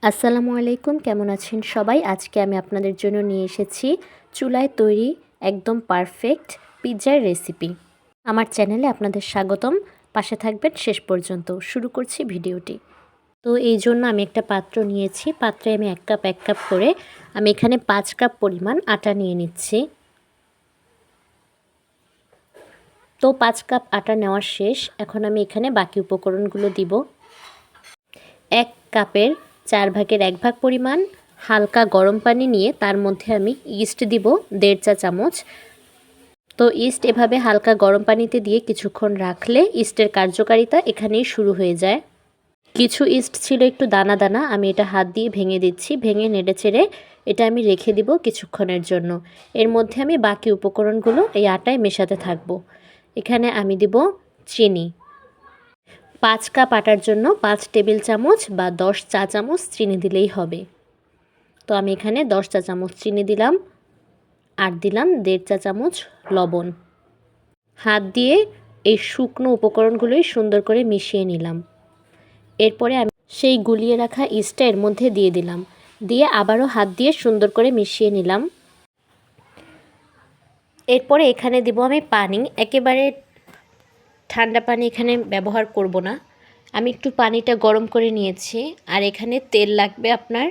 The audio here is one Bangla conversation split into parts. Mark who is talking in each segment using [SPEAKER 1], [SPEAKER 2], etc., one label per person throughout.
[SPEAKER 1] আসসালামু আলাইকুম, কেমন আছেন সবাই? আজকে আমি আপনাদের জন্য নিয়ে এসেছি চুলায় তৈরি একদম পারফেক্ট পিৎজার রেসিপি। আমার চ্যানেলে আপনাদের স্বাগতম। পাশে থাকবেন শেষ পর্যন্ত। শুরু করছি ভিডিওটি। তো এই জন্য আমি একটা পাত্র নিয়েছি। পাত্রে আমি এক কাপ করে আমি এখানে 5 কাপ পরিমাণ আটা নিয়ে নিচ্ছি। তো 5 কাপ আটা নেওয়া শেষ। এখন আমি এখানে বাকি উপকরণগুলো দিব। 1 কাপের 4 ভাগের 1 ভাগ পরিমাণ হালকা গরম পানি নিয়ে তার মধ্যে আমি ইস্ট দিব 1.5 চা চামচ। তো ইস্ট এভাবে হালকা গরম পানিতে দিয়ে কিছুক্ষণ রাখলে ইস্টের কার্যকারিতা এখানেই শুরু হয়ে যায়। কিছু ইস্ট ছিল একটু দানা দানা, আমি এটা হাত দিয়ে ভেঙে দিচ্ছি। ভেঙে নেড়েচেড়ে এটা আমি রেখে দিব কিছুক্ষণের জন্য। এর মধ্যে আমি বাকি উপকরণগুলো এই আটায় মেশাতে থাকব। এখানে আমি দিব চিনি। 5 কাপ আটার জন্য 5 টেবিল চামচ বা 10 চা চামচ চিনি দিলেই হবে। তো আমি এখানে 10 চা চামচ চিনি দিলাম আর দিলাম 1.5 চা চামচ লবণ। হাত দিয়ে এই শুকনো উপকরণগুলোই সুন্দর করে মিশিয়ে নিলাম। এরপরে আমি সেই গুলিয়ে রাখা ইস্টটা এর মধ্যে দিয়ে দিলাম। দিয়ে আবারও হাত দিয়ে সুন্দর করে মিশিয়ে নিলাম। এরপরে এখানে দিব আমি পানি। একেবারে ঠান্ডা পানি এখানে ব্যবহার করব না। আমি একটু পানিটা গরম করে নিয়েছি। আর এখানে তেল লাগবে আপনার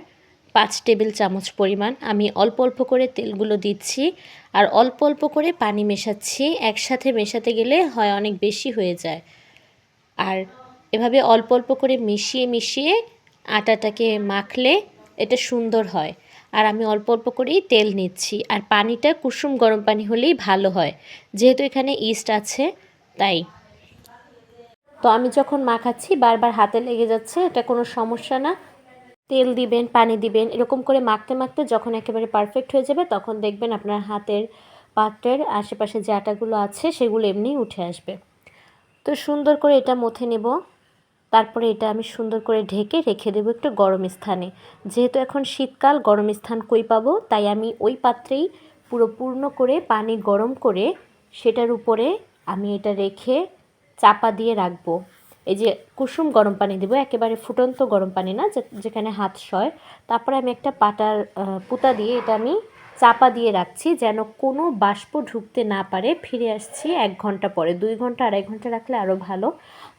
[SPEAKER 1] 5 টেবিল চামচ পরিমাণ। আমি অল্প অল্প করে তেলগুলো দিচ্ছি আর অল্প অল্প করে পানি মেশাচ্ছি। একসাথে মেশাতে গেলে হয় অনেক বেশি হয়ে যায়। আর এভাবে অল্প অল্প করে মিশিয়ে মিশিয়ে আটাটাকে মাখলে এটা সুন্দর হয়। আর আমি অল্প অল্প করেই তেল নিচ্ছি। আর পানিটা কুসুম গরম পানি হলেই ভালো হয়, যেহেতু এখানে ইস্ট আছে তাই। তো আমি যখন মাখাচ্ছি বারবার হাতে লেগে যাচ্ছে, এটা কোনো সমস্যা না। তেল দিবেন, পানি দিবেন, এরকম করে মাখতে মাখতে যখন একেবারে পারফেক্ট হয়ে যাবে তখন দেখবেন আপনার হাতের পাত্রের আশেপাশে যে আটাগুলো আছে সেগুলো এমনিই উঠে আসবে। তো সুন্দর করে এটা মথে নেব। তারপরে এটা আমি সুন্দর করে ঢেকে রেখে দেবো একটু গরম স্থানে। যেহেতু এখন শীতকাল, গরম স্থান কই পাবো, তাই আমি ওই পাত্রেই পুরো পূর্ণ করে পানি গরম করে সেটার উপরে আমি এটা রেখে চাপা দিয়ে রাখবো। এই যে কুসুম গরম পানি দেবো, একেবারে ফুটন্ত গরম পানি না, যেখানে হাত সয়। তারপরে আমি একটা পাটার পুতা দিয়ে এটা আমি চাপা দিয়ে রাখছি যেন কোনো বাষ্প ঢুকতে না পারে। ফিরে আসছি 1 ঘন্টা পরে। 2 ঘন্টা 2.5 ঘন্টা রাখলে আরও ভালো।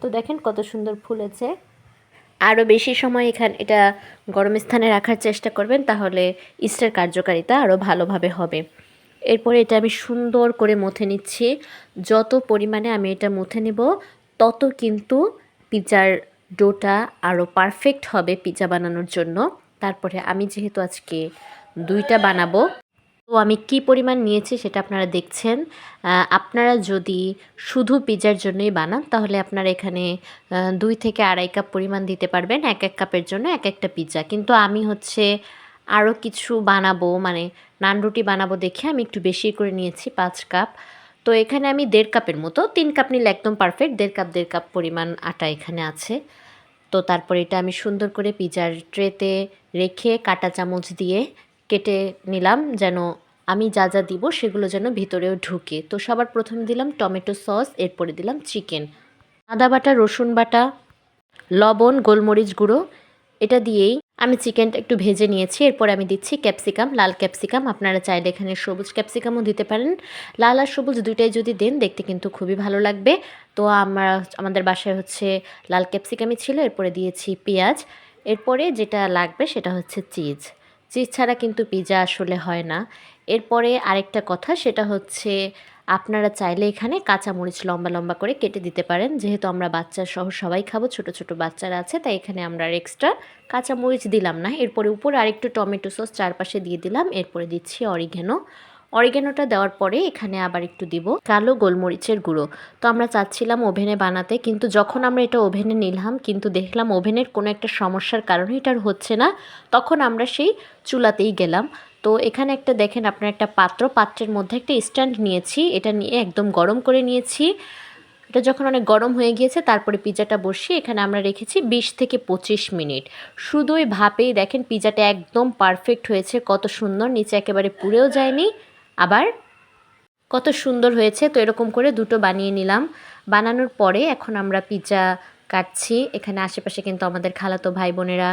[SPEAKER 1] তো দেখেন কত সুন্দর ফুলেছে। আরও বেশি সময় এটা গরম স্থানে রাখার চেষ্টা করবেন, তাহলে ইস্টের কার্যকারিতা আরও ভালোভাবে হবে। এরপরে এটা আমি সুন্দর করে মথে নিচ্ছি। যত পরিমাণে আমি এটা মথে নেব তত কিন্তু পিৎজার ডোটা আরও পারফেক্ট হবে পিৎজা বানানোর জন্য। তারপরে আমি যেহেতু আজকে 2টা বানাবো, তো আমি কি পরিমাণ নিয়েছি সেটা আপনারা দেখছেন। আপনারা যদি শুধু পিৎজার জন্যই বানান তাহলে আপনারা এখানে 2 থেকে 2.5 কাপ পরিমাণ দিতে পারবেন। এক কাপের জন্য একটা পিৎজা। কিন্তু আমি আরও কিছু বানাবো, মানে নান রুটি বানাবো দেখে আমি একটু বেশি করে নিয়েছি 5 কাপ। তো এখানে আমি 1.5 কাপের মতো, 3 কাপ নিলে একদম পারফেক্ট। 1.5 কাপ পরিমাণ আটা এখানে আছে। তো তারপর এটা আমি সুন্দর করে পিৎজার ট্রেতে রেখে কাঁটা চামচ দিয়ে কেটে নিলাম, যেন আমি যা যা দিব সেগুলো যেন ভিতরেও ঢুকে। তো সবার প্রথমে দিলাম টমেটো সস, এরপরে দিলাম চিকেন, আদা বাটা, রসুন বাটা, লবণ, গোলমরিচ গুঁড়ো। এটা দিয়েই আমি চিকেনটা একটু ভেজে নিয়েছি। এরপর আমি দিচ্ছি ক্যাপসিকাম, লাল ক্যাপসিকাম। আপনারা চাইলে এখানে সবুজ ক্যাপসিকামও দিতে পারেন। লাল আর সবুজ দুইটাই যদি দেন দেখতে কিন্তু খুবই ভালো লাগবে। তো আমাদের বাসায় লাল ক্যাপসিকামই ছিল। এরপরে দিয়েছি পেঁয়াজ। এরপরে যেটা লাগবে সেটা হচ্ছে চিজ। চিজ ছাড়া কিন্তু পিৎজা আসলে হয় না। এরপরে আরেকটা কথা, সেটা হচ্ছে আপনারা চাইলে এখানে কাঁচামরিচ লম্বা লম্বা করে কেটে দিতে পারেন। যেহেতু আমরা বাচ্চা সহ সবাই খাবো, ছোট ছোট বাচ্চারা আছে, তাই এখানে আমরা আর এক্সট্রা কাঁচামরিচ দিলাম না। এরপরে উপরে আরেকটু টমেটো সস চারপাশে দিয়ে দিলাম। এরপরে দিচ্ছি অরিগ্যানোটা দেওয়ার পরে এখানে আবার একটু দিব কালো গোলমরিচের গুঁড়ো। তো আমরা চাচ্ছিলাম ওভেনে বানাতে, কিন্তু যখন আমরা এটা ওভেনে নিলাম কিন্তু দেখলাম ওভেনের কোনো একটা সমস্যার কারণে এটা আর হচ্ছে না। তখন আমরা সেই চুলাতেই গেলাম। তো এখানে একটা দেখেন, আপনার একটা পাত্রের মধ্যে একটা স্ট্যান্ড নিয়েছি। এটা নিয়ে একদম গরম করে নিয়েছি। এটা যখন অনেক গরম হয়ে গিয়েছে তারপরে পিৎজাটা বসিয়ে এখানে আমরা রেখেছি 20 থেকে 25 মিনিট। শুধু ওই ভাপেই দেখেন পিৎজাটা একদম পারফেক্ট হয়েছে। কত সুন্দর, নিচে একেবারে পুড়েও যায়নি, আবার কত সুন্দর হয়েছে। তো এরকম করে দুটো বানিয়ে নিলাম। বানানোর পরে এখন আমরা পিৎজা কাটছি। এখানে আশেপাশে কিন্তু আমাদের খালাতো ভাই বোনেরা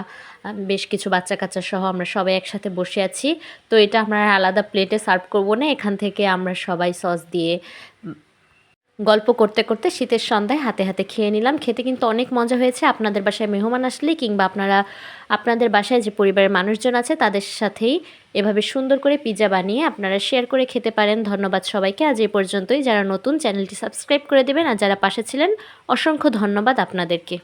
[SPEAKER 1] বেশ কিছু বাচ্চা কাচ্চা সহ আমরা সবাই একসাথে বসে আছি। তো এটা আমরা আলাদা প্লেটে সার্ভ করব না, এখান থেকে আমরা সবাই সস দিয়ে গল্প করতে করতে শীতের সন্ধ্যায় হাতে হাতে খেয়ে নিলাম। খেতে কিন্তু অনেক মজা হয়েছে। আপনাদের বাসায় মেহমান আসলে কিংবা আপনারা আপনাদের বাসায় যে পরিবারের মানুষজন আছে তাদের সাথেই এভাবে সুন্দর করে পিৎজা বানিয়ে আপনারা শেয়ার করে খেতে পারেন। ধন্যবাদ সবাইকে। আজ এই পর্যন্তই। যারা নতুন চ্যানেলটি সাবস্ক্রাইব করে দেবেন আর যারা পাশে ছিলেন অসংখ্য ধন্যবাদ আপনাদেরকে।